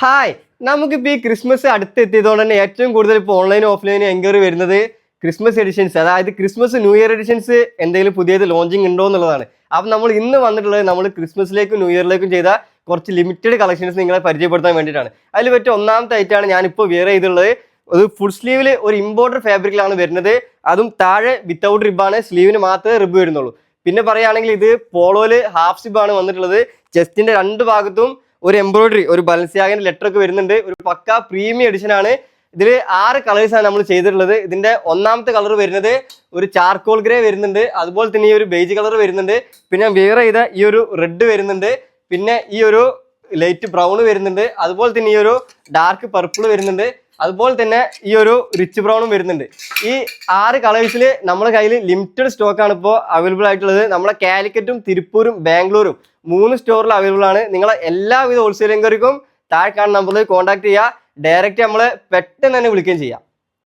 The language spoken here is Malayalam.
ഹായ്, നമുക്കിപ്പോൾ ഈ ക്രിസ്മസ് അടുത്തെത്തിയതുകൊണ്ട് തന്നെ ഏറ്റവും കൂടുതൽ ഇപ്പോൾ ഓൺലൈനും ഓഫ്ലൈനും എൻക്വയറി വരുന്നത് ക്രിസ്മസ് എഡിഷൻസ്, അതായത് ക്രിസ്മസ് ന്യൂ ഇയർ എഡിഷൻസ് എന്തെങ്കിലും പുതിയത് ലോഞ്ചിങ് ഉണ്ടോ എന്നുള്ളതാണ്. അപ്പം നമ്മൾ ഇന്ന് വന്നിട്ടുള്ളത് നമ്മൾ ക്രിസ്മസിലേക്കും ന്യൂ ഇയറിലേക്കും ചെയ്ത കുറച്ച് ലിമിറ്റഡ് കളക്ഷൻസ് നിങ്ങളെ പരിചയപ്പെടുത്താൻ വേണ്ടിയിട്ടാണ്. അതിൽ പറ്റിയ ഒന്നാമത്തെ ആയിട്ടാണ് ഞാനിപ്പോൾ വെയർ ചെയ്തിട്ടുള്ളത്. ഒരു ഫുൾ സ്ലീവിൽ ഒരു ഇമ്പോർട്ടഡ് ഫാബ്രിക്കിലാണ് വരുന്നത്. അതും താഴെ വിത്തൗട്ട് റിബാണ്, സ്ലീവിന് മാത്രമേ റിബ് വരുന്നുള്ളൂ. പിന്നെ പറയുകയാണെങ്കിൽ ഇത് പോളോയിൽ ഹാഫ് സിബാണ് വന്നിട്ടുള്ളത്. ചെസ്റ്റിന്റെ രണ്ട് ഭാഗത്തും ഒരു എംബ്രോയിഡറി, ഒരു ബലൻസിയാഗിന്റെ ലെറ്റർ ഒക്കെ വരുന്നുണ്ട്. ഒരു പക്ക പ്രീമിയം എഡിഷൻ ആണ്. ഇതിൽ 6 കളേഴ്സാണ് നമ്മൾ ചെയ്തിട്ടുള്ളത്. ഇതിന്റെ ഒന്നാമത്തെ കളർ വരുന്നത് ഒരു ചാർക്കോൾ ഗ്രേ വരുന്നുണ്ട്. അതുപോലെ തന്നെ ഈ ഒരു ബേജ് കളർ വരുന്നുണ്ട്. പിന്നെ ഞാൻ വെയർ ചെയ്ത ഈ ഒരു റെഡ് വരുന്നുണ്ട്. പിന്നെ ഈ ഒരു ലൈറ്റ് ബ്രൗൺ വരുന്നുണ്ട്. അതുപോലെ തന്നെ ഈ ഒരു ഡാർക്ക് പർപ്പിൾ വരുന്നുണ്ട്. അതുപോലെ തന്നെ ഈ ഒരു റിച്ച് ബ്രൗണും വരുന്നുണ്ട്. ഈ 6 കളേഴ്സിൽ നമ്മുടെ കയ്യിൽ ലിമിറ്റഡ് സ്റ്റോക്കാണ് ഇപ്പോൾ അവൈലബിൾ ആയിട്ടുള്ളത്. നമ്മുടെ കാലിക്കറ്റും തിരുപ്പൂരും ബാംഗ്ലൂരും 3 സ്റ്റോറിൽ അവൈലബിൾ ആണ്. നിങ്ങളെ എല്ലാവിധ ഹോൾസെയിൽ എൻക്വയറിക്കും താഴെ കാണുന്ന നമ്പറിൽ കോൺടാക്ട് ചെയ്യുക. ഡയറക്റ്റ് നമ്മളെ പെട്ടെന്ന് തന്നെ വിളിക്കുകയും ചെയ്യാം.